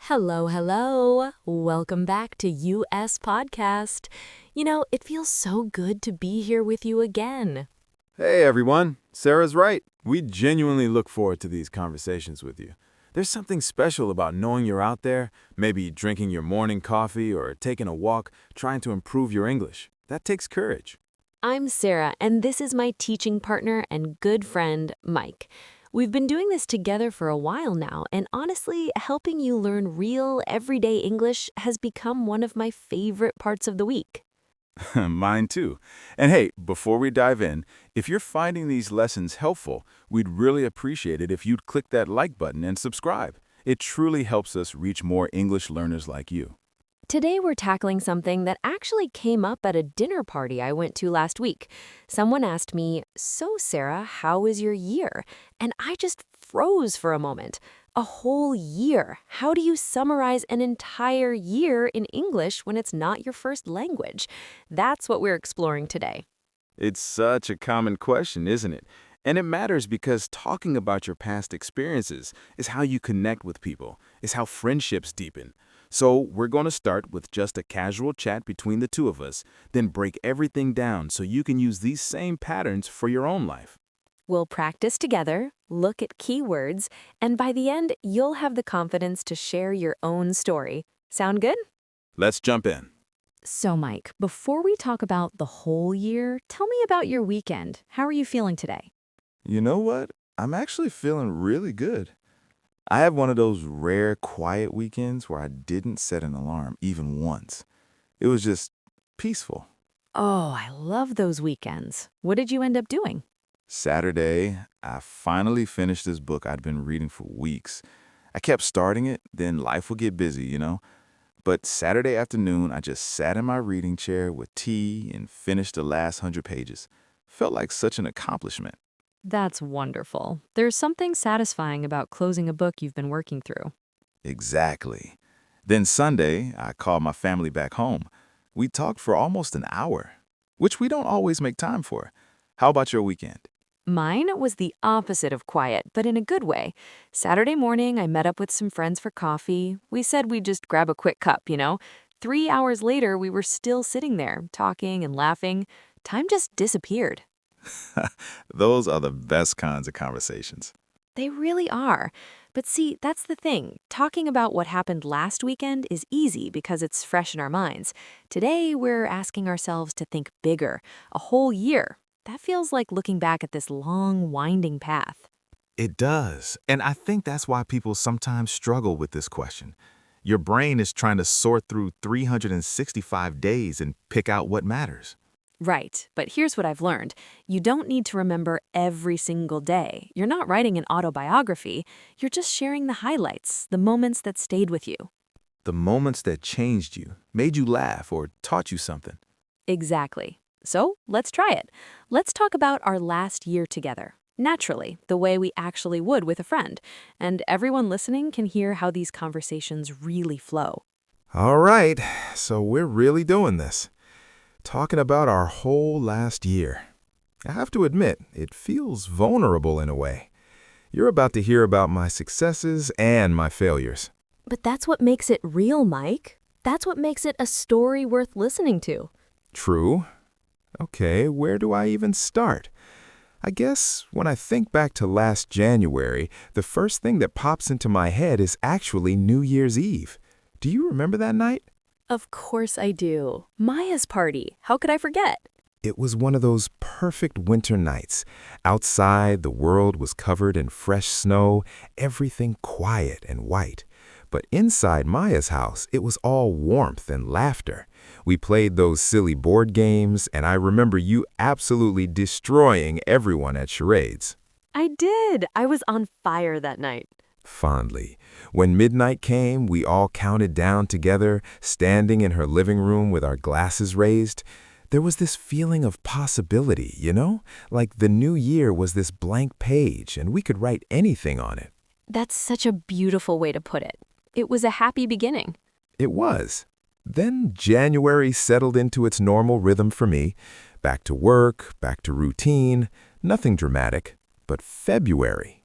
Hello, hello. Welcome back to US Podcast. It feels so good to be here with you again. Hey everyone, Sarah's right. We genuinely look forward to these conversations with you. There's something special about knowing you're out there, maybe drinking your morning coffee or taking a walk, trying to improve your English. That takes courage. I'm Sarah, and this is my teaching partner and good friend, Mike. We've been doing this together for a while now, and honestly, helping you learn real, everyday English has become one of my favorite parts of the week. Mine too. And hey, before we dive in, if you're finding these lessons helpful, we'd really appreciate it if you'd click that like button and subscribe. It truly helps us reach more English learners like you. Today, we're tackling something that actually came up at a dinner party I went to last week. Someone asked me, "So, Sarah, how was your year?" And I just froze for a moment. A whole year. How do you summarize an entire year in English when it's not your first language? That's what we're exploring today. It's such a common question, isn't it? And it matters because talking about your past experiences is how you connect with people, is how friendships deepen. So we're going to start with just a casual chat between the two of us, then break everything down so you can use these same patterns for your own life. We'll practice together, look at keywords, and by the end, you'll have the confidence to share your own story. Sound good? Let's jump in. So, Mike, before we talk about the whole year, tell me about your weekend. How are you feeling today? You know what? I'm actually feeling really good. I have one of those rare quiet weekends where I didn't set an alarm even once. It was just peaceful. Oh, I love those weekends. What did you end up doing? Saturday, I finally finished this book I'd been reading for weeks. I kept starting it, then life would get busy. But Saturday afternoon, I just sat in my reading chair with tea and finished the last 100 pages. Felt like such an accomplishment. That's wonderful. There's something satisfying about closing a book you've been working through. Exactly. Then Sunday, I called my family back home. We talked for almost an hour, which we don't always make time for. How about your weekend? Mine was the opposite of quiet, but in a good way. Saturday morning, I met up with some friends for coffee. We said we'd just grab a quick cup. 3 hours later, we were still sitting there, talking and laughing. Time just disappeared. Those are the best kinds of conversations. They really are. But see, that's the thing. Talking about what happened last weekend is easy because it's fresh in our minds. Today, we're asking ourselves to think bigger. A whole year. That feels like looking back at this long, winding path. It does. And I think that's why people sometimes struggle with this question. Your brain is trying to sort through 365 days and pick out what matters. Right, but here's what I've learned. You don't need to remember every single day. You're not writing an autobiography. You're just sharing the highlights, the moments that stayed with you. The moments that changed you, made you laugh, or taught you something. Exactly. So let's try it. Let's talk about our last year together. Naturally, the way we actually would with a friend. And everyone listening can hear how these conversations really flow. All right, so we're really doing this. Talking about our whole last year. I have to admit, it feels vulnerable in a way. You're about to hear about my successes and my failures. But that's what makes it real, Mike. That's what makes it a story worth listening to. True. Okay, where do I even start? I guess when I think back to last January, the first thing that pops into my head is actually New Year's Eve. Do you remember that night? Of course I do. Maya's party. How could I forget? It was one of those perfect winter nights. Outside, the world was covered in fresh snow, everything quiet and white. But inside Maya's house, it was all warmth and laughter. We played those silly board games, and I remember you absolutely destroying everyone at charades. I did. I was on fire that night. Fondly. When midnight came, we all counted down together, standing in her living room with our glasses raised. There was this feeling of possibility, like the new year was this blank page and we could write anything on it. That's such a beautiful way to put it. It was a happy beginning. It was. Then January settled into its normal rhythm for me. Back to work, back to routine, nothing dramatic. But February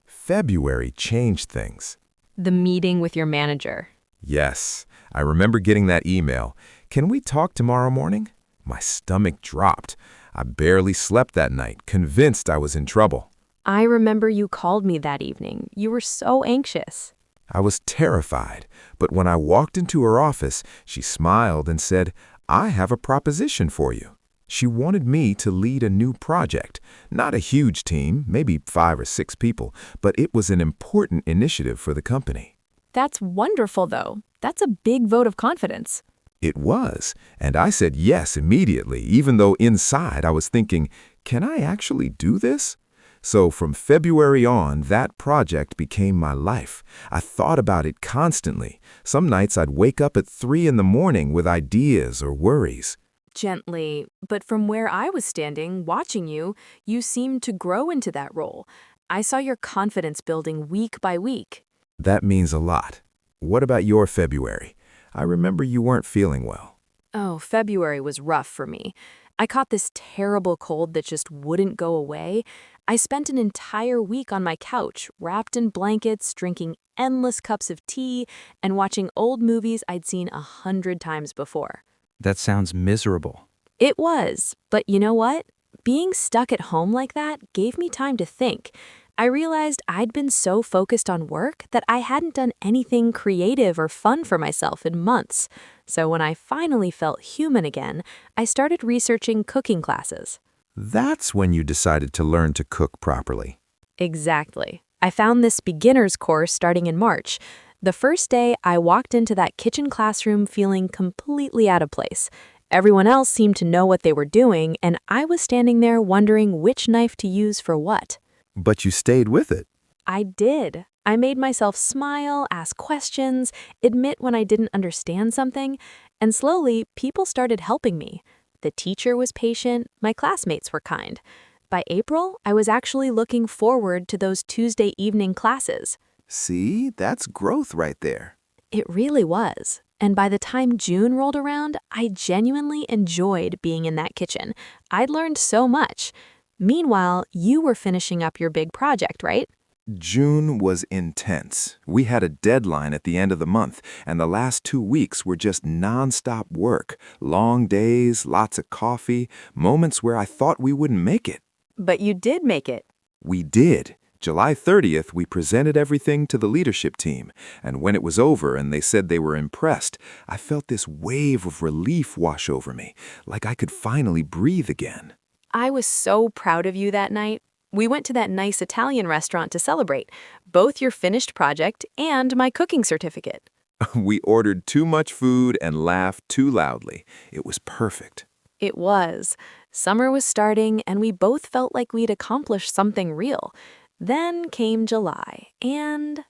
changed things. The meeting with your manager. Yes, I remember getting that email. Can we talk tomorrow morning? My stomach dropped. I barely slept that night, convinced I was in trouble. I remember you called me that evening. You were so anxious. I was terrified, but when I walked into her office, she smiled and said, "I have a proposition for you." She wanted me to lead a new project, not a huge team, maybe 5 or 6 people, but it was an important initiative for the company. That's wonderful, though. That's a big vote of confidence. It was, and I said yes immediately, even though inside I was thinking, can I actually do this? So from February on, that project became my life. I thought about it constantly. Some nights I'd wake up at 3 in the morning with ideas or worries. Gently, but from where I was standing, watching you, you seemed to grow into that role. I saw your confidence building week by week. That means a lot. What about your February? I remember you weren't feeling well. Oh, February was rough for me. I caught this terrible cold that just wouldn't go away. I spent an entire week on my couch, wrapped in blankets, drinking endless cups of tea, and watching old movies I'd seen 100 times before. That sounds miserable. It was, but you know what? Being stuck at home like that gave me time to think. I realized I'd been so focused on work that I hadn't done anything creative or fun for myself in months. So when I finally felt human again, I started researching cooking classes. That's when you decided to learn to cook properly. Exactly. I found this beginner's course starting in March. The first day, I walked into that kitchen classroom feeling completely out of place. Everyone else seemed to know what they were doing, and I was standing there wondering which knife to use for what. But you stayed with it. I did. I made myself smile, ask questions, admit when I didn't understand something, and slowly, people started helping me. The teacher was patient, my classmates were kind. By April, I was actually looking forward to those Tuesday evening classes. See, that's growth right there. It really was. And by the time June rolled around, I genuinely enjoyed being in that kitchen. I'd learned so much. Meanwhile, you were finishing up your big project, right? June was intense. We had a deadline at the end of the month, and the last 2 weeks were just nonstop work. Long days, lots of coffee, moments where I thought we wouldn't make it. But you did make it. We did. July 30th, we presented everything to the leadership team, and when it was over and they said they were impressed, I felt this wave of relief wash over me, like I could finally breathe again. I was so proud of you that night. We went to that nice Italian restaurant to celebrate, both your finished project and my cooking certificate. We ordered too much food and laughed too loudly. It was perfect. It was. Summer was starting, and we both felt like we'd accomplished something real. Then came July, and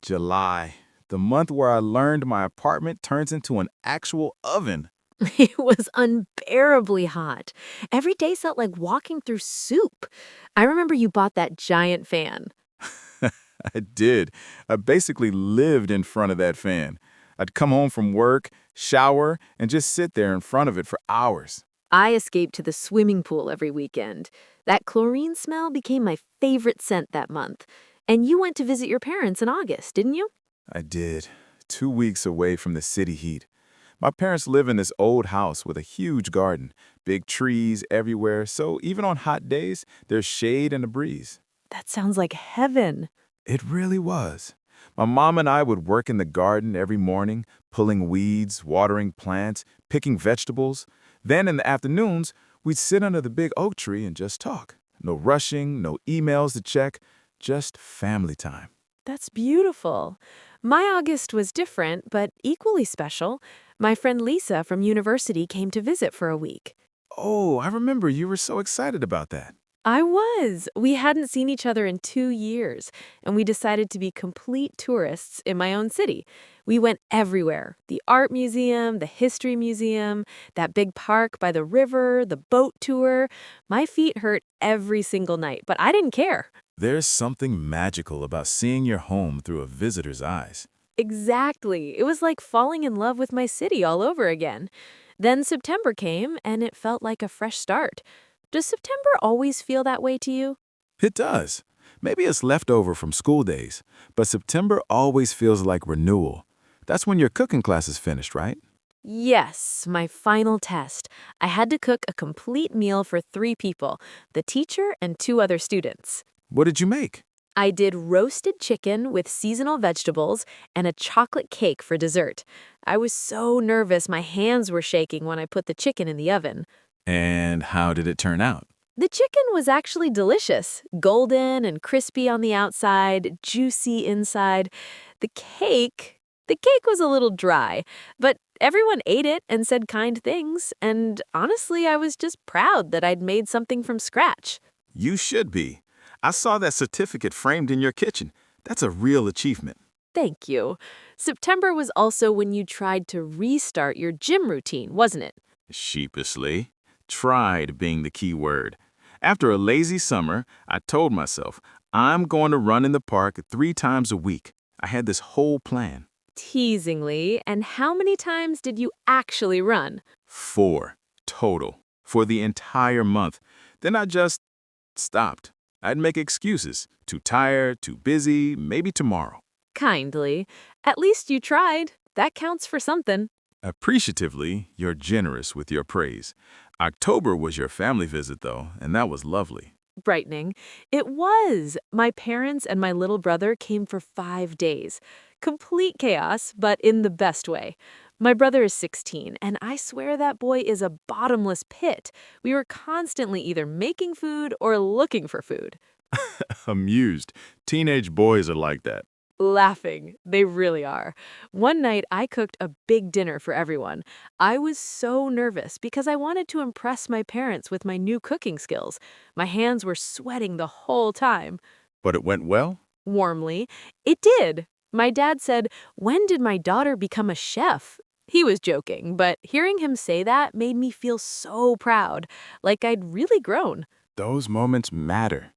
July, the month where I learned my apartment turns into an actual oven. it was unbearably hot. Every day felt like walking through soup. I remember you bought that giant fan. I did. I basically lived in front of that fan. I'd come home from work, shower, and just sit there in front of it for hours. I escaped to the swimming pool every weekend. That chlorine smell became my favorite scent that month. And you went to visit your parents in August, didn't you? I did. 2 weeks away from the city heat. My parents live in this old house with a huge garden, big trees everywhere, so even on hot days, there's shade and a breeze. That sounds like heaven. It really was. My mom and I would work in the garden every morning, pulling weeds, watering plants, picking vegetables. Then in the afternoons, we'd sit under the big oak tree and just talk. No rushing, no emails to check, just family time. That's beautiful. My August was different, but equally special. My friend Lisa from university came to visit for a week. Oh, I remember you were so excited about that. I was. We hadn't seen each other in 2 years, and we decided to be complete tourists in my own city. We went everywhere: the art museum, the history museum, that big park by the river, the boat tour. My feet hurt every single night, but I didn't care. There's something magical about seeing your home through a visitor's eyes. Exactly. It was like falling in love with my city all over again. Then September came, and it felt like a fresh start. Does September always feel that way to you? It does. Maybe it's leftover from school days, but September always feels like renewal. That's when your cooking class is finished, right? Yes, my final test. I had to cook a complete meal for 3 people, the teacher and 2 other students. What did you make? I did roasted chicken with seasonal vegetables and a chocolate cake for dessert. I was so nervous my hands were shaking when I put the chicken in the oven. And how did it turn out? The chicken was actually delicious, golden and crispy on the outside, juicy inside. The the cake was a little dry, but everyone ate it and said kind things, and honestly, I was just proud that I'd made something from scratch. You should be. I saw that certificate framed in your kitchen. That's a real achievement. Thank you. September was also when you tried to restart your gym routine, wasn't it? Sheepishly. Tried being the key word. After a lazy summer, I told myself, I'm going to run in the park 3 times a week. I had this whole plan. Teasingly, and how many times did you actually run? 4 total for the entire month. Then I just stopped. I'd make excuses. Too tired, too busy, maybe tomorrow. Kindly. At least you tried. That counts for something. Appreciatively, you're generous with your praise. October was your family visit, though, and that was lovely. Brightening. It was. My parents and my little brother came for 5 days. Complete chaos, but in the best way. My brother is 16, and I swear that boy is a bottomless pit. We were constantly either making food or looking for food. Amused. Teenage boys are like that. Laughing. They really are. One night, I cooked a big dinner for everyone. I was so nervous because I wanted to impress my parents with my new cooking skills. My hands were sweating the whole time. But it went well? Warmly, it did. My dad said, "When did my daughter become a chef?" He was joking, but hearing him say that made me feel so proud, like I'd really grown. Those moments matter.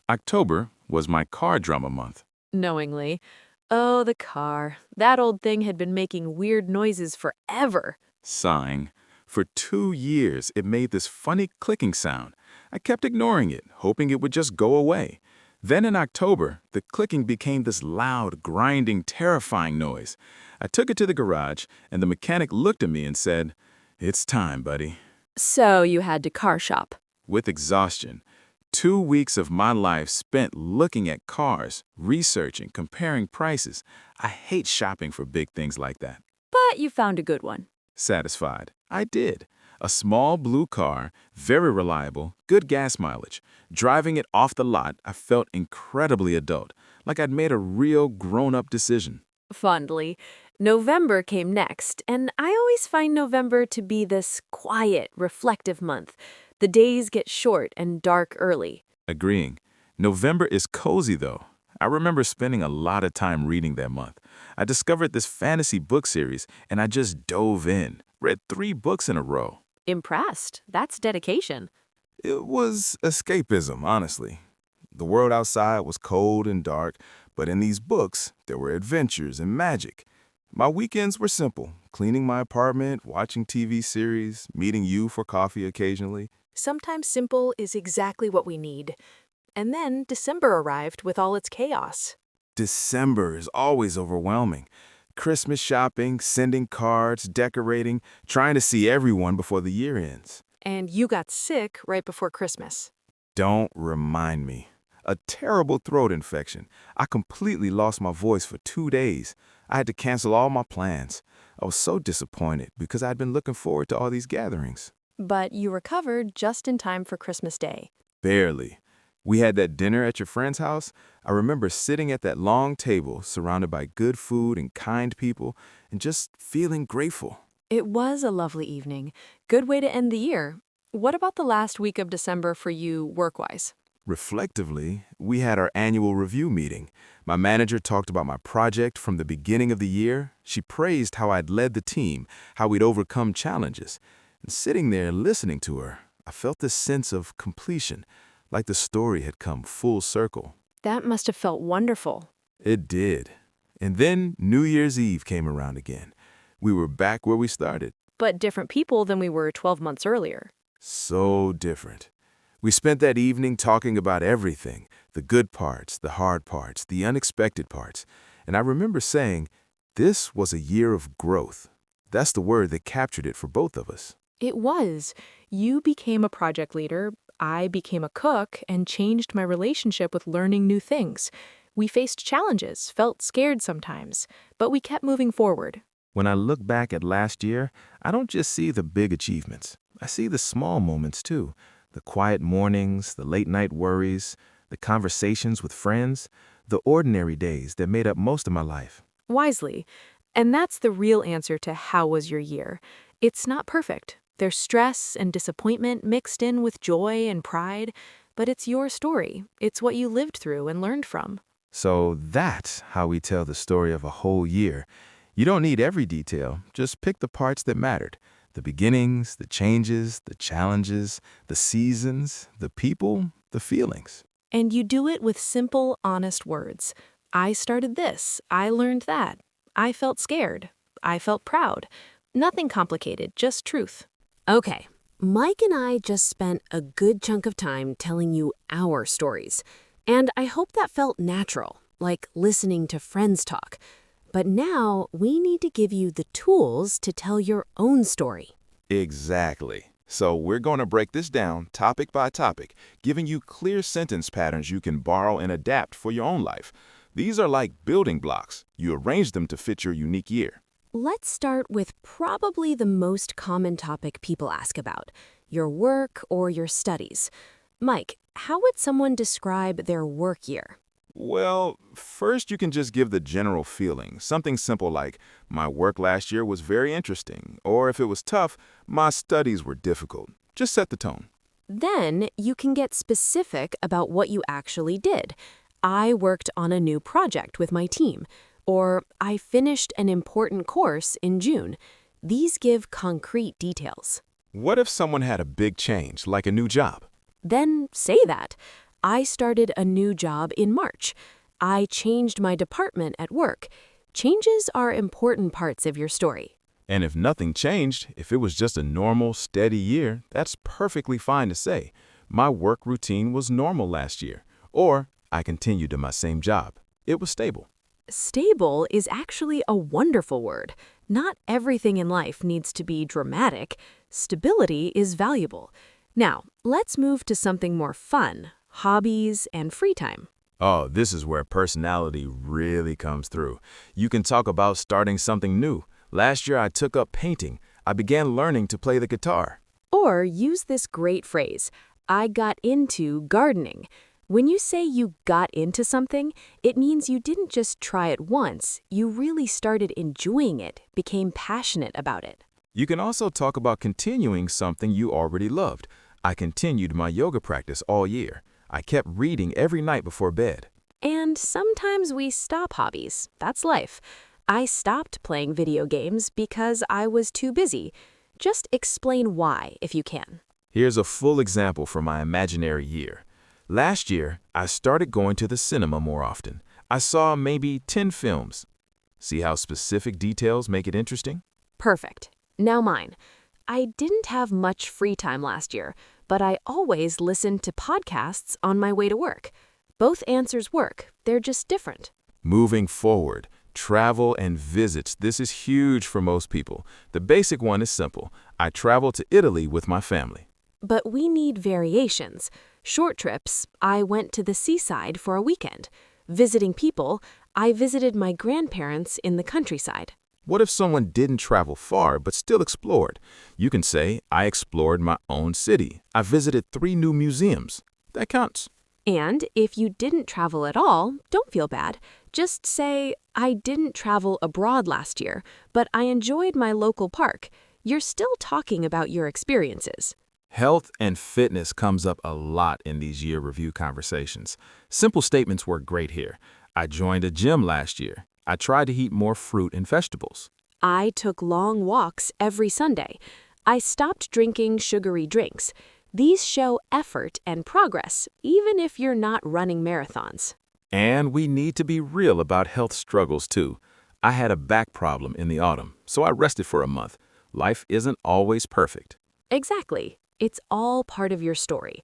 October was my car drama month. Knowingly. Oh, the car. That old thing had been making weird noises forever. Sighing. For 2 years, it made this funny clicking sound. I kept ignoring it, hoping it would just go away. Then in October, the clicking became this loud, grinding, terrifying noise. I took it to the garage, and the mechanic looked at me and said, "It's time, buddy." So you had to car shop. With exhaustion. 2 weeks of my life spent looking at cars, researching, comparing prices. I hate shopping for big things like that. But you found a good one. Satisfied. I did. A small blue car, very reliable, good gas mileage. Driving it off the lot, I felt incredibly adult, like I'd made a real grown-up decision. Fondly. November came next, and I always find November to be this quiet, reflective month. The days get short and dark early. Agreeing. November is cozy, though. I remember spending a lot of time reading that month. I discovered this fantasy book series, and I just dove in, read 3 books in a row. Impressed. That's dedication. It was escapism, honestly. The world outside was cold and dark, but in these books, there were adventures and magic. My weekends were simple, cleaning my apartment, watching TV series, meeting you for coffee occasionally. Sometimes simple is exactly what we need. And then December arrived with all its chaos. December is always overwhelming. Christmas shopping, sending cards, decorating, trying to see everyone before the year ends. And you got sick right before Christmas. Don't remind me. A terrible throat infection. I completely lost my voice for 2 days. I had to cancel all my plans. I was so disappointed because I'd been looking forward to all these gatherings. But you recovered just in time for Christmas Day. Barely. We had that dinner at your friend's house. I remember sitting at that long table, surrounded by good food and kind people, and just feeling grateful. It was a lovely evening. Good way to end the year. What about the last week of December for you work-wise? Reflectively, we had our annual review meeting. My manager talked about my project from the beginning of the year. She praised how I'd led the team, how we'd overcome challenges. And sitting there listening to her, I felt this sense of completion, like the story had come full circle. That must have felt wonderful. It did. And then New Year's Eve came around again. We were back where we started. But different people than we were 12 months earlier. So different. We spent that evening talking about everything, the good parts, the hard parts, the unexpected parts. And I remember saying, This was a year of growth. That's the word that captured it for both of us. It was. You became a project leader, I became a cook, and changed my relationship with learning new things. We faced challenges, felt scared sometimes, but we kept moving forward. When I look back at last year, I don't just see the big achievements. I see the small moments too. The quiet mornings, the late night worries, the conversations with friends, the ordinary days that made up most of my life. Wisely. And that's the real answer to how was your year. It's not perfect. There's stress and disappointment mixed in with joy and pride, but it's your story. It's what you lived through and learned from. So that's how we tell the story of a whole year. You don't need every detail, just pick the parts that mattered. The beginnings, the changes, the challenges, the seasons, the people, the feelings. And you do it with simple, honest words. I started this. I learned that. I felt scared. I felt proud. Nothing complicated, just truth. Okay, Mike and I just spent a good chunk of time telling you our stories. And I hope that felt natural, like listening to friends talk. But now we need to give you the tools to tell your own story. Exactly. So we're going to break this down topic by topic, giving you clear sentence patterns you can borrow and adapt for your own life. These are like building blocks. You arrange them to fit your unique year. Let's start with probably the most common topic people ask about, your work or your studies. Mike, how would someone describe their work year? Well, first you can just give the general feeling, something simple like, my work last year was very interesting, or if it was tough, my studies were difficult. Just set the tone. Then you can get specific about what you actually did. I worked on a new project with my team, or I finished an important course in June. These give concrete details. What if someone had a big change, like a new job? Then say that. I started a new job in March. I changed my department at work. Changes are important parts of your story. And if nothing changed, if it was just a normal, steady year, that's perfectly fine to say. My work routine was normal last year. Or I continued in my same job. It was stable. Stable is actually a wonderful word. Not everything in life needs to be dramatic. Stability is valuable. Now, let's move to something more fun, hobbies and free time. Oh, this is where personality really comes through. You can talk about starting something new. Last year I took up painting. I began learning to play the guitar. Or use this great phrase, I got into gardening. When you say you got into something, it means you didn't just try it once, you really started enjoying it, became passionate about it. You can also talk about continuing something you already loved. I continued my yoga practice all year. I kept reading every night before bed. And sometimes we stop hobbies. That's life. I stopped playing video games because I was too busy. Just explain why, if you can. Here's a full example from my imaginary year. Last year, I started going to the cinema more often. I saw maybe 10 films. See how specific details make it interesting? Perfect. Now mine. I didn't have much free time last year, but I always listened to podcasts on my way to work. Both answers work. They're just different. Moving forward, travel and visits. This is huge for most people. The basic one is simple. I traveled to Italy with my family. But we need variations. Short trips, I went to the seaside for a weekend. Visiting people, I visited my grandparents in the countryside. What if someone didn't travel far but still explored? You can say, I explored my own city. I visited 3 new museums. That counts. And if you didn't travel at all, don't feel bad. Just say, I didn't travel abroad last year, but I enjoyed my local park. You're still talking about your experiences. Health and fitness comes up a lot in these year review conversations. Simple statements work great here. I joined a gym last year. I tried to eat more fruit and vegetables. I took long walks every Sunday. I stopped drinking sugary drinks. These show effort and progress, even if you're not running marathons. And we need to be real about health struggles too. I had a back problem in the autumn, so I rested for a month. Life isn't always perfect. Exactly. It's all part of your story.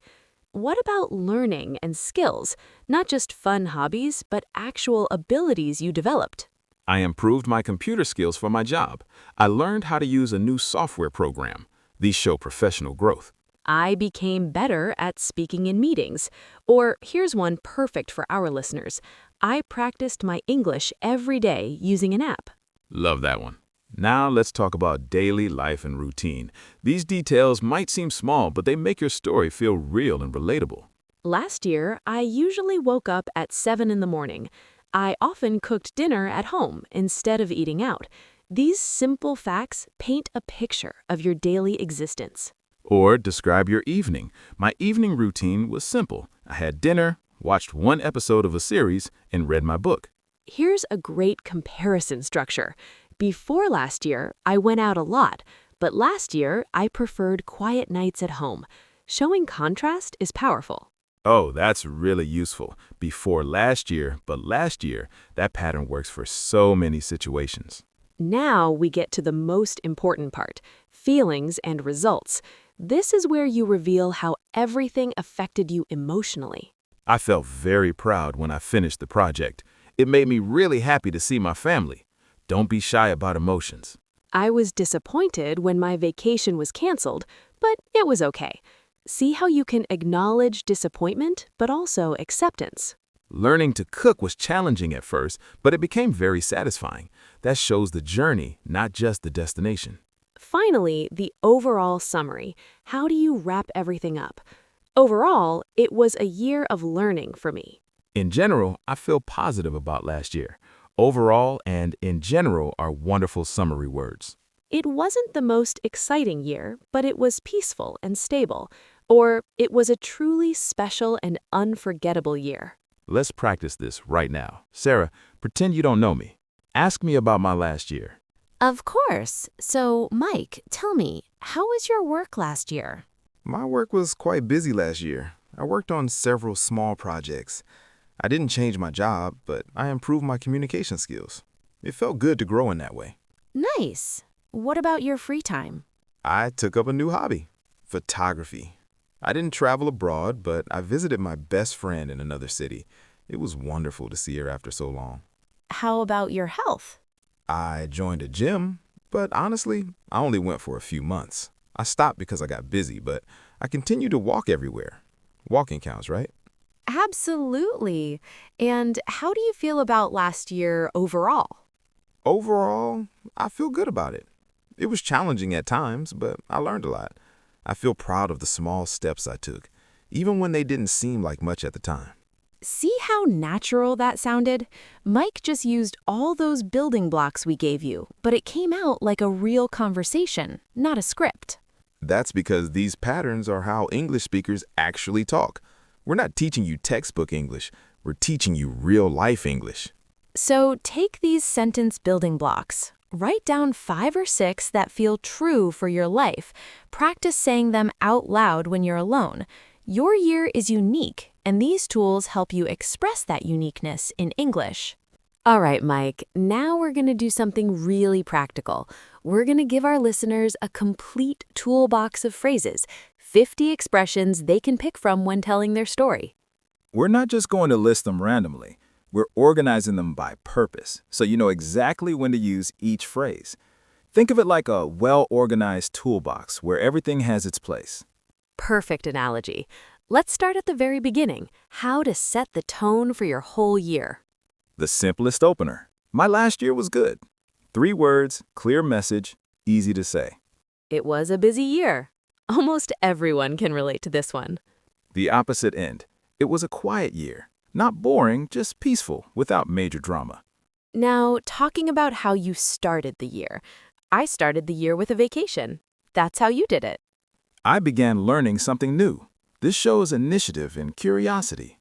What about learning and skills? Not just fun hobbies, but actual abilities you developed. I improved my computer skills for my job. I learned how to use a new software program. These show professional growth. I became better at speaking in meetings. Or here's one perfect for our listeners. I practiced my English every day using an app. Love that one. Now let's talk about daily life and routine. These details might seem small, but they make your story feel real and relatable. Last year, I usually woke up at 7 in the morning. I often cooked dinner at home instead of eating out. These simple facts paint a picture of your daily existence. Or describe your evening. My evening routine was simple. I had dinner, watched one episode of a series, and read my book. Here's a great comparison structure. Before last year, I went out a lot, but last year, I preferred quiet nights at home. Showing contrast is powerful. Oh, that's really useful. Before last year, but last year, that pattern works for so many situations. Now we get to the most important part, feelings and results. This is where you reveal how everything affected you emotionally. I felt very proud when I finished the project. It made me really happy to see my family. Don't be shy about emotions. I was disappointed when my vacation was canceled, but it was okay. See how you can acknowledge disappointment, but also acceptance. Learning to cook was challenging at first, but it became very satisfying. That shows the journey, not just the destination. Finally, the overall summary. How do you wrap everything up? Overall, it was a year of learning for me. In general, I feel positive about last year. Overall and in general are wonderful summary words. It wasn't the most exciting year, but it was peaceful and stable. Or it was a truly special and unforgettable year. Let's practice this right now. Sarah, pretend you don't know me. Ask me about my last year. Of course. So, Mike, tell me, how was your work last year? My work was quite busy last year. I worked on several small projects. I didn't change my job, but I improved my communication skills. It felt good to grow in that way. Nice. What about your free time? I took up a new hobby, photography. I didn't travel abroad, but I visited my best friend in another city. It was wonderful to see her after so long. How about your health? I joined a gym, but honestly, I only went for a few months. I stopped because I got busy, but I continue to walk everywhere. Walking counts, right? Absolutely. And how do you feel about last year overall? Overall, I feel good about it. It was challenging at times, but I learned a lot. I feel proud of the small steps I took, even when they didn't seem like much at the time. See how natural that sounded? Mike just used all those building blocks we gave you, but it came out like a real conversation, not a script. That's because these patterns are how English speakers actually talk. We're not teaching you textbook English. We're teaching you real-life English. So take these sentence building blocks. Write down 5 or 6 that feel true for your life. Practice saying them out loud when you're alone. Your year is unique, and these tools help you express that uniqueness in English. All right, Mike, now we're going to do something really practical. We're going to give our listeners a complete toolbox of phrases, 50 expressions they can pick from when telling their story. We're not just going to list them randomly. We're organizing them by purpose, so you know exactly when to use each phrase. Think of it like a well-organized toolbox where everything has its place. Perfect analogy. Let's start at the very beginning, how to set the tone for your whole year. The simplest opener. My last year was good. 3 words, clear message, easy to say. It was a busy year. Almost everyone can relate to this one. The opposite end. It was a quiet year. Not boring, just peaceful, without major drama. Now, talking about how you started the year. I started the year with a vacation. That's how you did it. I began learning something new. This shows initiative and curiosity.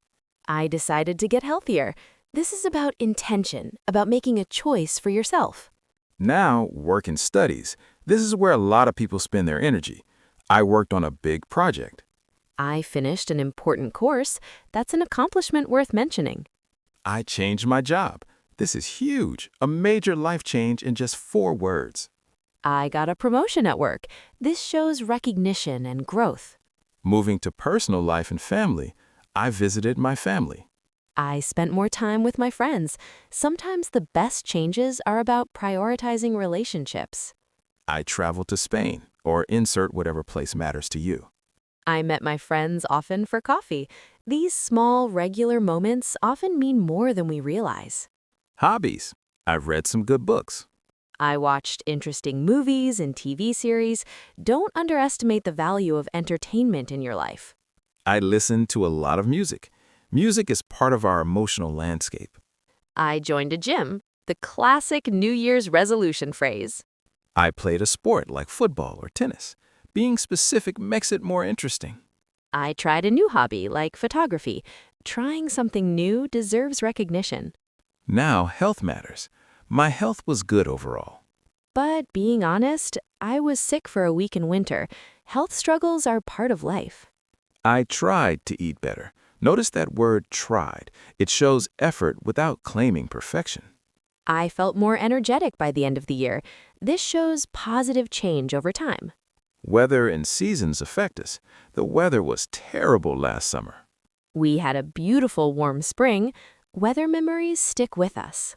I decided to get healthier. This is about intention, about making a choice for yourself. Now, work and studies. This is where a lot of people spend their energy. I worked on a big project. I finished an important course. That's an accomplishment worth mentioning. I changed my job. This is huge, a major life change in just 4 words. I got a promotion at work. This shows recognition and growth. Moving to personal life and family, I visited my family. I spent more time with my friends. Sometimes the best changes are about prioritizing relationships. I traveled to Spain, or insert whatever place matters to you. I met my friends often for coffee. These small, regular moments often mean more than we realize. Hobbies. I've read some good books. I watched interesting movies and TV series. Don't underestimate the value of entertainment in your life. I listen to a lot of music. Music is part of our emotional landscape. I joined a gym, the classic New Year's resolution phrase. I played a sport like football or tennis. Being specific makes it more interesting. I tried a new hobby like photography. Trying something new deserves recognition. Now, health matters. My health was good overall. But being honest, I was sick for a week in winter. Health struggles are part of life. I tried to eat better. Notice that word tried. It shows effort without claiming perfection. I felt more energetic by the end of the year. This shows positive change over time. Weather and seasons affect us. The weather was terrible last summer. We had a beautiful warm spring. Weather memories stick with us.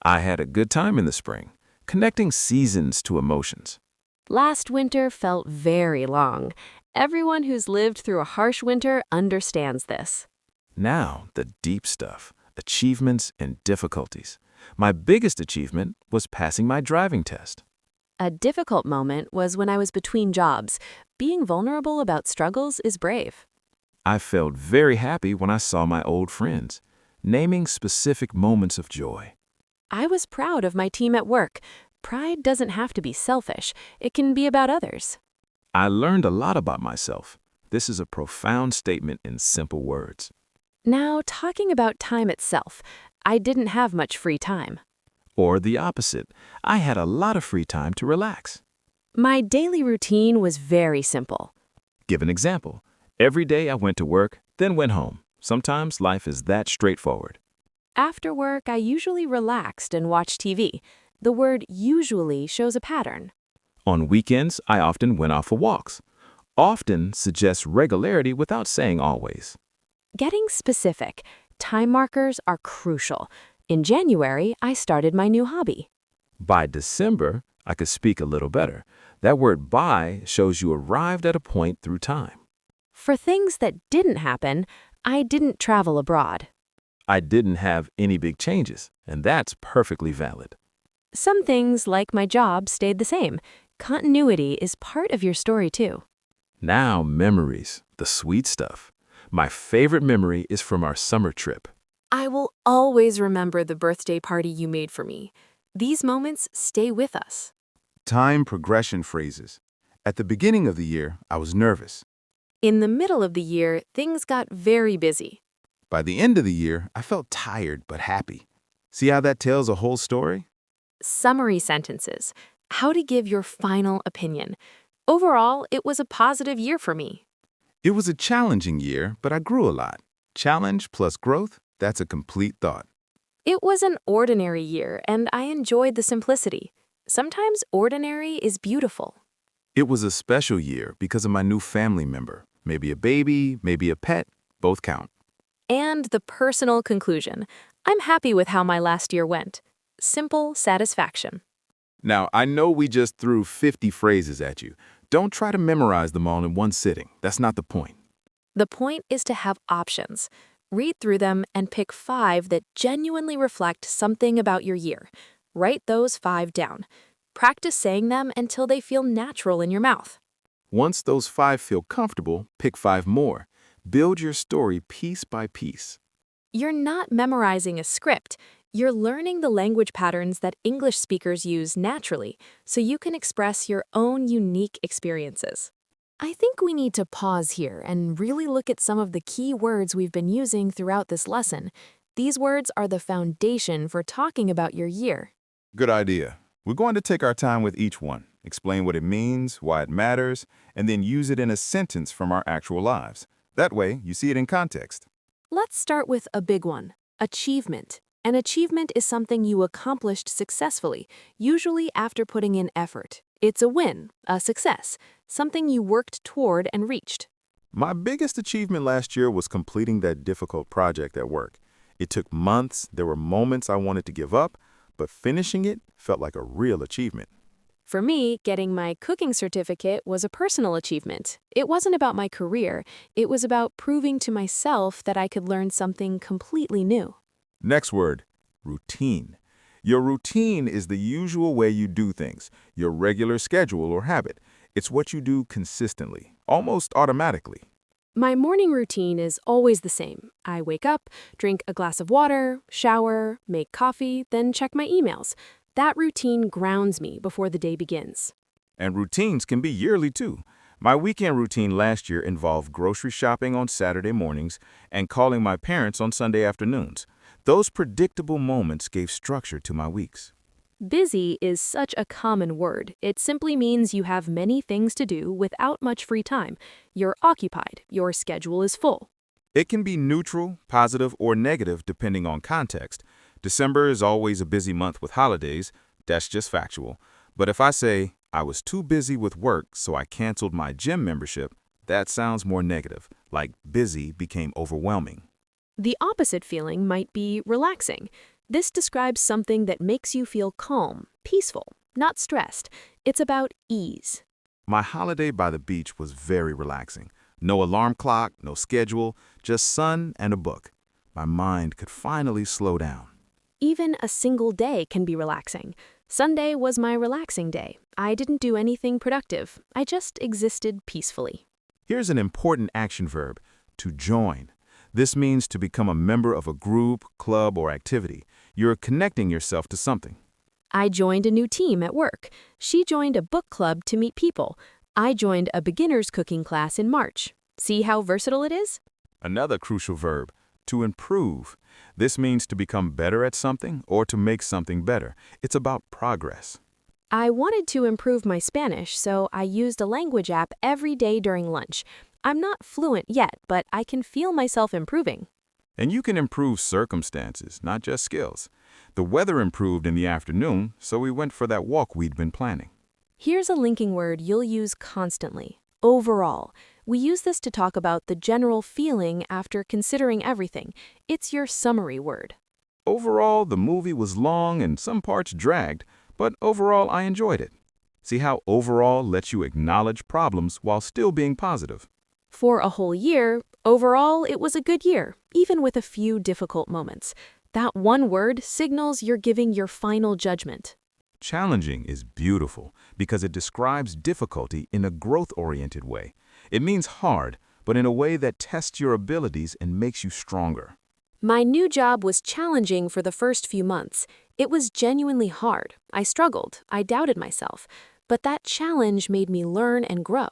I had a good time in the spring, connecting seasons to emotions. Last winter felt very long. Everyone who's lived through a harsh winter understands this. Now, the deep stuff, achievements and difficulties. My biggest achievement was passing my driving test. A difficult moment was when I was between jobs. Being vulnerable about struggles is brave. I felt very happy when I saw my old friends, naming specific moments of joy. I was proud of my team at work. Pride doesn't have to be selfish. It can be about others. I learned a lot about myself. This is a profound statement in simple words. Now, talking about time itself, I didn't have much free time. Or the opposite, I had a lot of free time to relax. My daily routine was very simple. Give an example. Every day I went to work, then went home. Sometimes life is that straightforward. After work, I usually relaxed and watched TV. The word usually shows a pattern. On weekends, I often went off for walks. Often suggests regularity without saying always. Getting specific, time markers are crucial. In January, I started my new hobby. By December, I could speak a little better. That word by shows you arrived at a point through time. For things that didn't happen, I didn't travel abroad. I didn't have any big changes, and that's perfectly valid. Some things, like my job, stayed the same. Continuity is part of your story, too. Now, memories, the sweet stuff. My favorite memory is from our summer trip. I will always remember the birthday party you made for me. These moments stay with us. Time progression phrases. At the beginning of the year, I was nervous. In the middle of the year, things got very busy. By the end of the year, I felt tired but happy. See how that tells a whole story? Summary sentences. How to give your final opinion. Overall, it was a positive year for me. It was a challenging year, but I grew a lot. Challenge plus growth, that's a complete thought. It was an ordinary year, and I enjoyed the simplicity. Sometimes ordinary is beautiful. It was a special year because of my new family member. Maybe a baby, maybe a pet, both count. And the personal conclusion. I'm happy with how my last year went. Simple satisfaction. Now, I know we just threw 50 phrases at you. Don't try to memorize them all in one sitting. That's not the point. The point is to have options. Read through them and pick 5 that genuinely reflect something about your year. Write those 5 down. Practice saying them until they feel natural in your mouth. Once those 5 feel comfortable, pick 5 more. Build your story piece by piece. You're not memorizing a script. You're learning the language patterns that English speakers use naturally, so you can express your own unique experiences. I think we need to pause here and really look at some of the key words we've been using throughout this lesson. These words are the foundation for talking about your year. Good idea. We're going to take our time with each one, explain what it means, why it matters, and then use it in a sentence from our actual lives. That way, you see it in context. Let's start with a big one, achievement. An achievement is something you accomplished successfully, usually after putting in effort. It's a win, a success, something you worked toward and reached. My biggest achievement last year was completing that difficult project at work. It took months, there were moments I wanted to give up, but finishing it felt like a real achievement. For me, getting my cooking certificate was a personal achievement. It wasn't about my career, it was about proving to myself that I could learn something completely new. Next word, routine. Your routine is the usual way you do things, your regular schedule or habit. It's what you do consistently, almost automatically. My morning routine is always the same. I wake up, drink a glass of water, shower, make coffee, then check my emails. That routine grounds me before the day begins. And routines can be yearly too. My weekend routine last year involved grocery shopping on Saturday mornings and calling my parents on Sunday afternoons. Those predictable moments gave structure to my weeks. Busy is such a common word. It simply means you have many things to do without much free time. You're occupied. Your schedule is full. It can be neutral, positive, or negative depending on context. December is always a busy month with holidays. That's just factual. But if I say, I was too busy with work, so I canceled my gym membership, that sounds more negative, like busy became overwhelming. The opposite feeling might be relaxing. This describes something that makes you feel calm, peaceful, not stressed. It's about ease. My holiday by the beach was very relaxing. No alarm clock, no schedule, just sun and a book. My mind could finally slow down. Even a single day can be relaxing. Sunday was my relaxing day. I didn't do anything productive. I just existed peacefully. Here's an important action verb, to join. This means to become a member of a group, club, or activity. You're connecting yourself to something. I joined a new team at work. She joined a book club to meet people. I joined a beginner's cooking class in March. See how versatile it is? Another crucial verb, to improve. This means to become better at something or to make something better. It's about progress. I wanted to improve my Spanish, so I used a language app every day during lunch. I'm not fluent yet, but I can feel myself improving. And you can improve circumstances, not just skills. The weather improved in the afternoon, so we went for that walk we'd been planning. Here's a linking word you'll use constantly. Overall. We use this to talk about the general feeling after considering everything. It's your summary word. Overall, the movie was long and some parts dragged, but overall I enjoyed it. See how overall lets you acknowledge problems while still being positive. For a whole year, overall, it was a good year, even with a few difficult moments. That one word signals you're giving your final judgment. Challenging is beautiful because it describes difficulty in a growth-oriented way. It means hard, but in a way that tests your abilities and makes you stronger. My new job was challenging for the first few months. It was genuinely hard. I struggled. I doubted myself. But that challenge made me learn and grow.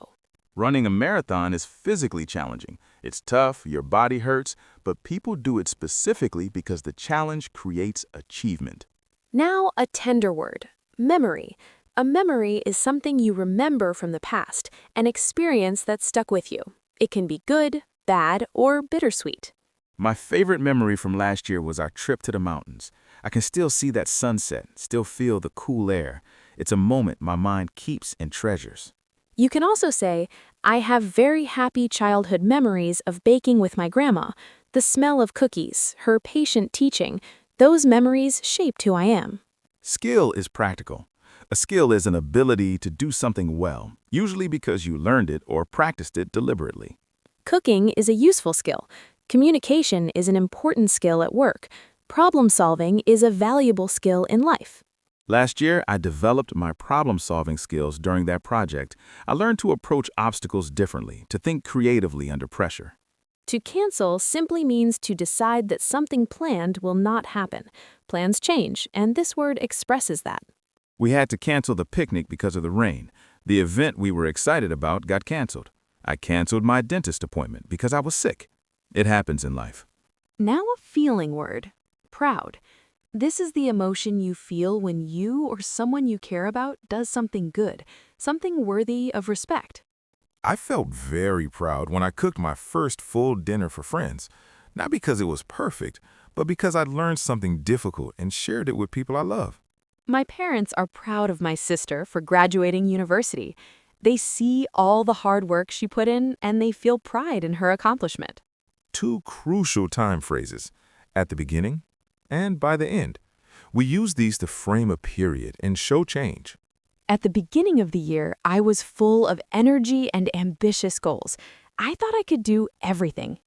Running a marathon is physically challenging. It's tough, your body hurts, but people do it specifically because the challenge creates achievement. Now, a tender word. Memory. A memory is something you remember from the past, an experience that stuck with you. It can be good, bad, or bittersweet. My favorite memory from last year was our trip to the mountains. I can still see that sunset, still feel the cool air. It's a moment my mind keeps and treasures. You can also say, I have very happy childhood memories of baking with my grandma, the smell of cookies, her patient teaching. Those memories shaped who I am. Skill is practical. A skill is an ability to do something well, usually because you learned it or practiced it deliberately. Cooking is a useful skill. Communication is an important skill at work. Problem solving is a valuable skill in life. Last year, I developed my problem-solving skills during that project. I learned to approach obstacles differently, to think creatively under pressure. To cancel simply means to decide that something planned will not happen. Plans change, and this word expresses that. We had to cancel the picnic because of the rain. The event we were excited about got canceled. I canceled my dentist appointment because I was sick. It happens in life. Now a feeling word. Proud. This is the emotion you feel when you or someone you care about does something good, something worthy of respect. I felt very proud when I cooked my first full dinner for friends, not because it was perfect, but because I learned something difficult and shared it with people I love. My parents are proud of my sister for graduating university. They see all the hard work she put in, and they feel pride in her accomplishment. Two crucial time phrases. at the beginning, and by the end. We use these to frame a period and show change. At the beginning of the year, I was full of energy and ambitious goals. I thought I could do everything.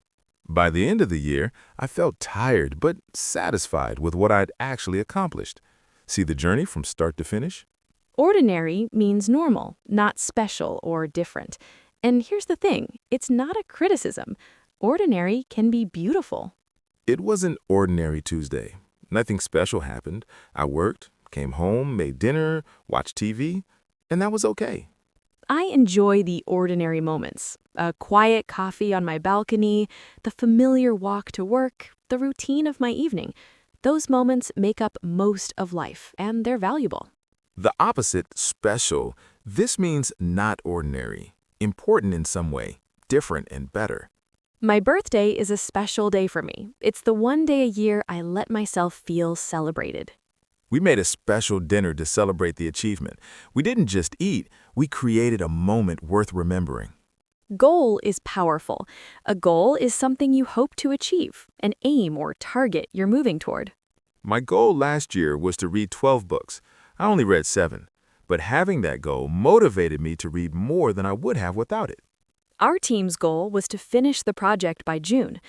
By the end of the year, I felt tired but satisfied with what I'd actually accomplished. See the journey from start to finish? Ordinary means normal, not special or different. And here's the thing, it's not a criticism. Ordinary can be beautiful. It was an ordinary Tuesday. Nothing special happened. I worked, came home, made dinner, watched TV, and that was okay. I enjoy the ordinary moments. A quiet coffee on my balcony, the familiar walk to work, the routine of my evening. Those moments make up most of life, and they're valuable. The opposite, special, this means not ordinary, important in some way, different and better. My birthday is a special day for me. It's the one day a year I let myself feel celebrated. We made a special dinner to celebrate the achievement. We didn't just eat, we created a moment worth remembering. Goal is powerful. A goal is something you hope to achieve, an aim or target you're moving toward. My goal last year was to read 12 books. I only read 7, but having that goal motivated me to read more than I would have without it. Our team's goal was to finish the project by June.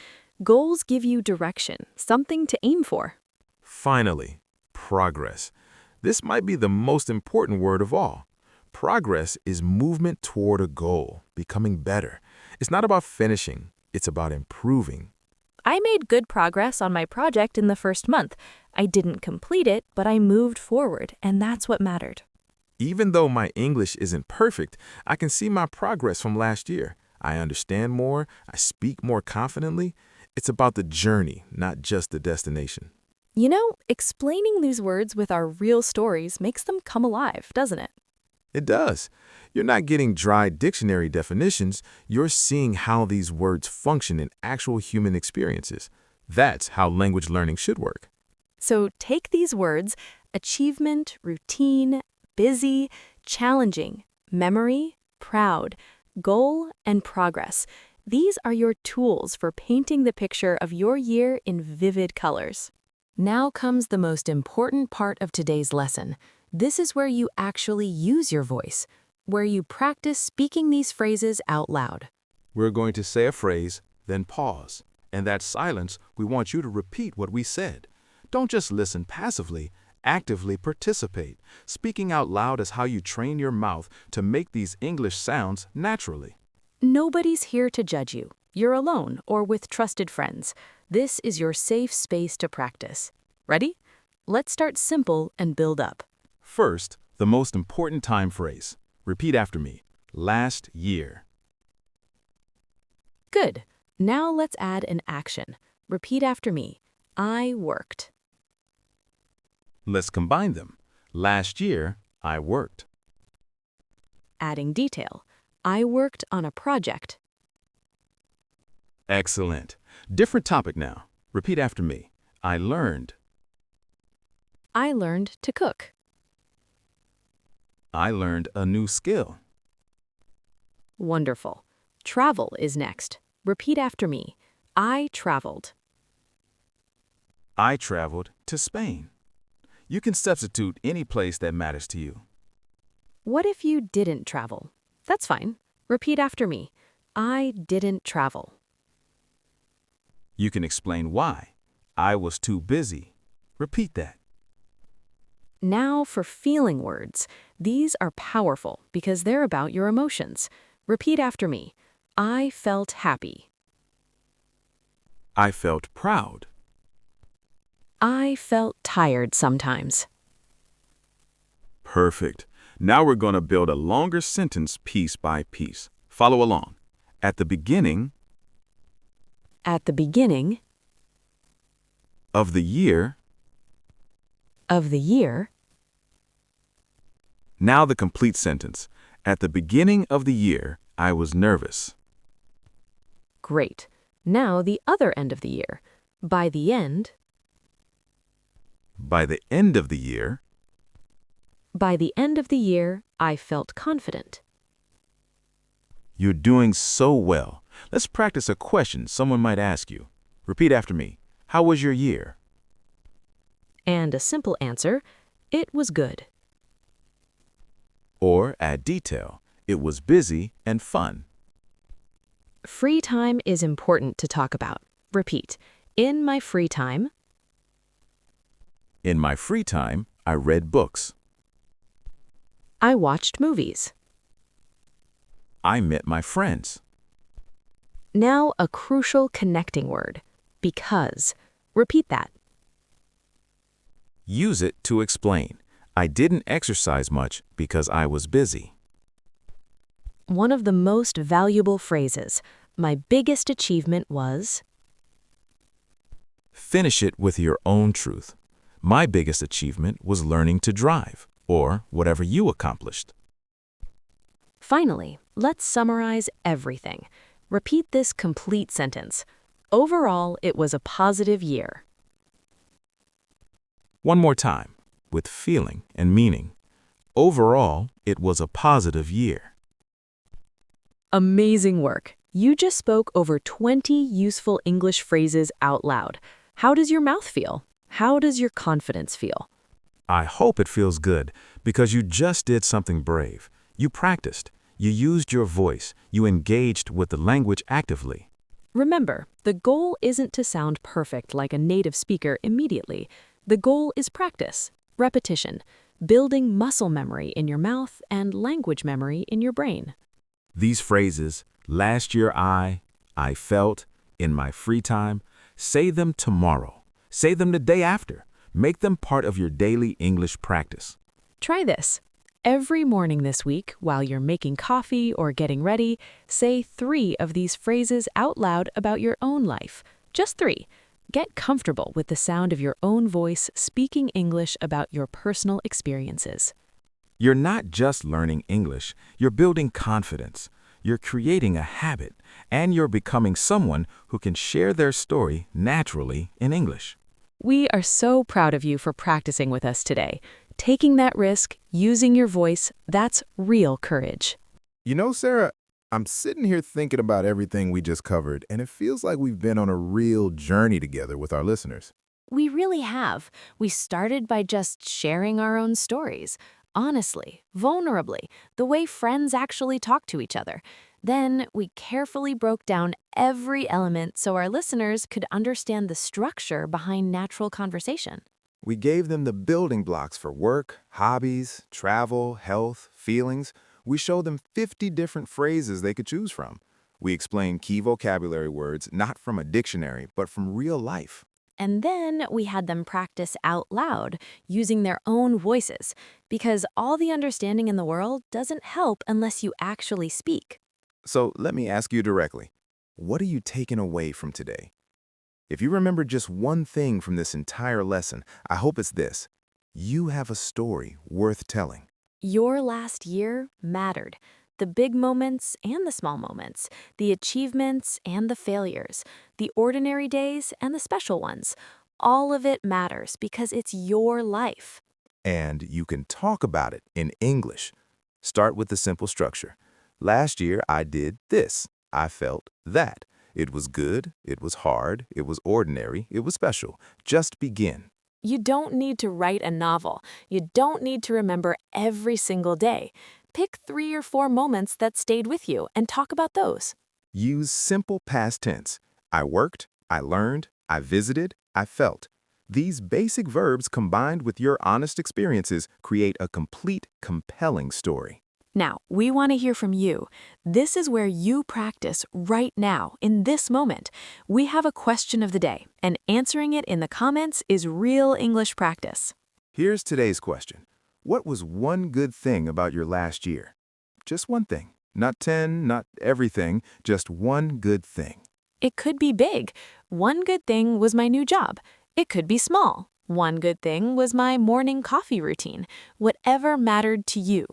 Goals give you direction, something to aim for. Finally, progress. This might be the most important word of all. Progress is movement toward a goal, becoming better. It's not about finishing, it's about improving. I made good progress on my project in the first month. I didn't complete it, but I moved forward, and that's what mattered. Even though my English isn't perfect, I can see my progress from last year. I understand more, I speak more confidently. It's about the journey, not just the destination. You know, explaining these words with our real stories makes them come alive, doesn't it? It does. You're not getting dry dictionary definitions, you're seeing how these words function in actual human experiences. That's how language learning should work. So take these words, achievement, routine, busy, challenging, memory, proud, goal, and progress. These are your tools for painting the picture of your year in vivid colors. Now comes the most important part of today's lesson. This is where you actually use your voice, where you practice speaking these phrases out loud. We're going to say a phrase, then pause. In that silence, we want you to repeat what we said. Don't just listen passively, actively participate. Speaking out loud is how you train your mouth to make these English sounds naturally. Nobody's here to judge you. You're alone or with trusted friends. This is your safe space to practice. Ready? Let's start simple and build up. First, the most important time phrase. Repeat after me. Last year. Good. Now let's add an action. Repeat after me. I worked. Let's combine them. Last year, I worked. Adding detail. I worked on a project. Excellent. Different topic now. Repeat after me. I learned. I learned to cook. I learned a new skill. Wonderful. Travel is next. Repeat after me. I traveled. I traveled to Spain. You can substitute any place that matters to you. What if you didn't travel? That's fine. Repeat after me. I didn't travel. You can explain why. I was too busy. Repeat that. Now for feeling words. These are powerful because they're about your emotions. Repeat after me. I felt happy. I felt proud. I felt tired sometimes. Perfect. Now we're going to build a longer sentence piece by piece. Follow along. At the beginning At the beginning of the year. of the year. Now the complete sentence. At the beginning of the year, I was nervous. Great. Now the other end of the year. By the end. By the end of the year, By the end of the year, I felt confident. you're doing so well. Let's practice a question someone might ask you. Repeat after me. How was your year? And a simple answer, it was good. Or add detail. It was busy and fun. Free time is important to talk about. Repeat. In my free time, In my free time, I read books. I watched movies. I met my friends. Now a crucial connecting word, because. Repeat that. Use it to explain. I didn't exercise much because I was busy. One of the most valuable phrases, my biggest achievement was. Finish it with your own truth. My biggest achievement was learning to drive, or whatever you accomplished. Finally, let's summarize everything. Repeat this complete sentence. Overall, it was a positive year. One more time, with feeling and meaning. Overall, it was a positive year. Amazing work. You just spoke over 20 useful English phrases out loud. How does your mouth feel? How does your confidence feel? I hope it feels good because you just did something brave. You practiced. You used your voice. You engaged with the language actively. Remember, the goal isn't to sound perfect like a native speaker immediately. The goal is practice, repetition, building muscle memory in your mouth and language memory in your brain. These phrases, last year I felt, in my free time, say them tomorrow. Say them the day after. Make them part of your daily English practice. Try this. Every morning this week, while you're making coffee or getting ready, say 3 of these phrases out loud about your own life. Just 3. Get comfortable with the sound of your own voice speaking English about your personal experiences. You're not just learning English, you're building confidence. You're creating a habit, and you're becoming someone who can share their story naturally in English. We are so proud of you for practicing with us today. Taking that risk, using your voice, that's real courage. You know, Sarah, I'm sitting here thinking about everything we just covered, and it feels like we've been on a real journey together with our listeners. We really have. We started by just sharing our own stories, honestly, vulnerably, the way friends actually talk to each other. Then we carefully broke down every element so our listeners could understand the structure behind natural conversation. We gave them the building blocks for work, hobbies, travel, health, feelings. We showed them 50 different phrases they could choose from. We explained key vocabulary words not from a dictionary, but from real life. And then we had them practice out loud, using their own voices, because all the understanding in the world doesn't help unless you actually speak. So let me ask you directly, what are you taking away from today? If you remember just one thing from this entire lesson, I hope it's this. You have a story worth telling. Your last year mattered. The big moments and the small moments, the achievements and the failures, the ordinary days and the special ones. All of it matters because it's your life. And you can talk about it in English. Start with the simple structure. Last year, I did this. I felt that. It was good, it was hard, it was ordinary, it was special. Just begin. You don't need to write a novel. You don't need to remember every single day. Pick 3 or 4 moments that stayed with you and talk about those. Use simple past tense. I worked, I learned, I visited, I felt. These basic verbs combined with your honest experiences create a complete, compelling story. Now, we want to hear from you. This is where you practice right now, in this moment. We have a question of the day, and answering it in the comments is real English practice. Here's today's question. What was one good thing about your last year? Just one thing. Not 10, not everything, just one good thing. It could be big. One good thing was my new job. It could be small. One good thing was my morning coffee routine. Whatever mattered to you.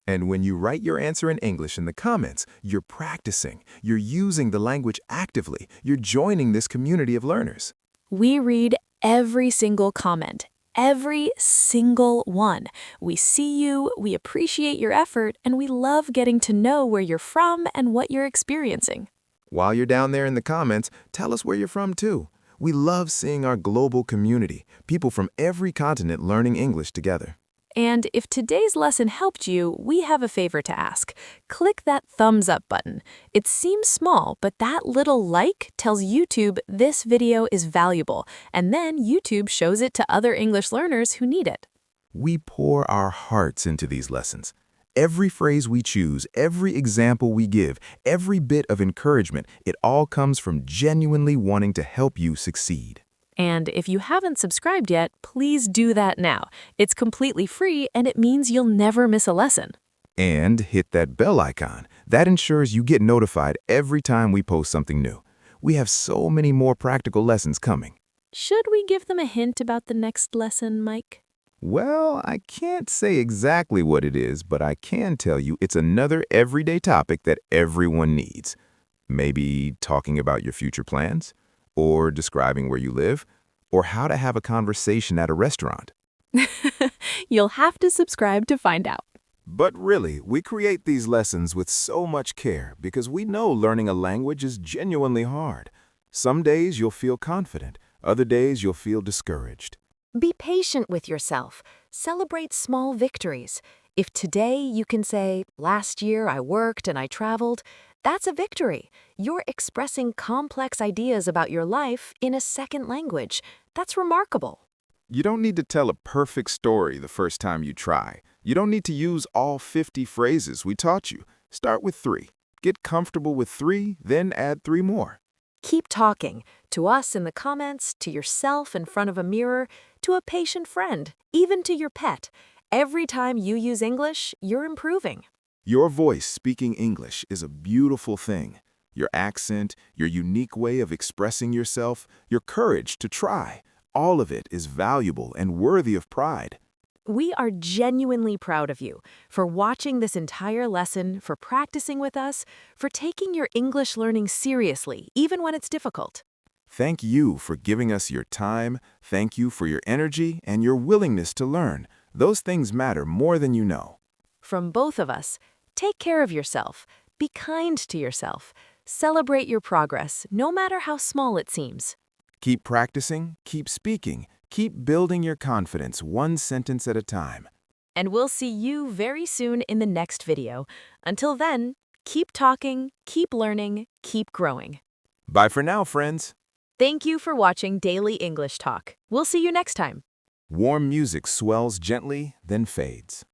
And when you write your answer in English in the comments, you're practicing, you're using the language actively, you're joining this community of learners. We read every single comment, every single one. We see you, we appreciate your effort, and we love getting to know where you're from and what you're experiencing. While you're down there in the comments, tell us where you're from too. We love seeing our global community, people from every continent learning English together. And if today's lesson helped you, we have a favor to ask. Click that thumbs up button. It seems small, but that little like tells YouTube this video is valuable, and then YouTube shows it to other English learners who need it. We pour our hearts into these lessons. Every phrase we choose, every example we give, every bit of encouragement, it all comes from genuinely wanting to help you succeed. And if you haven't subscribed yet, please do that now. It's completely free, and it means you'll never miss a lesson. And hit that bell icon. That ensures you get notified every time we post something new. We have so many more practical lessons coming. Should we give them a hint about the next lesson, Mike? Well, I can't say exactly what it is, but I can tell you it's another everyday topic that everyone needs. Maybe talking about your future plans, or describing where you live, or how to have a conversation at a restaurant. You'll have to subscribe to find out. But really, we create these lessons with so much care because we know learning a language is genuinely hard. Some days you'll feel confident, other days you'll feel discouraged. Be patient with yourself. Celebrate small victories. If today you can say, "Last year I worked and I traveled," that's a victory. You're expressing complex ideas about your life in a second language. That's remarkable. You don't need to tell a perfect story the first time you try. You don't need to use all 50 phrases we taught you. Start with 3. Get comfortable with 3, then add 3 more. Keep talking. To us in the comments, to yourself in front of a mirror, to a patient friend, even to your pet. Every time you use English, you're improving. Your voice speaking English is a beautiful thing. Your accent, your unique way of expressing yourself, your courage to try, all of it is valuable and worthy of pride. We are genuinely proud of you for watching this entire lesson, for practicing with us, for taking your English learning seriously, even when it's difficult. Thank you for giving us your time. Thank you for your energy and your willingness to learn. Those things matter more than you know. From both of us, take care of yourself. Be kind to yourself. Celebrate your progress, no matter how small it seems. Keep practicing, keep speaking, keep building your confidence one sentence at a time. And we'll see you very soon in the next video. Until then, keep talking, keep learning, keep growing. Bye for now, friends. Thank you for watching Daily English Talk. We'll see you next time. Warm music swells gently, then fades.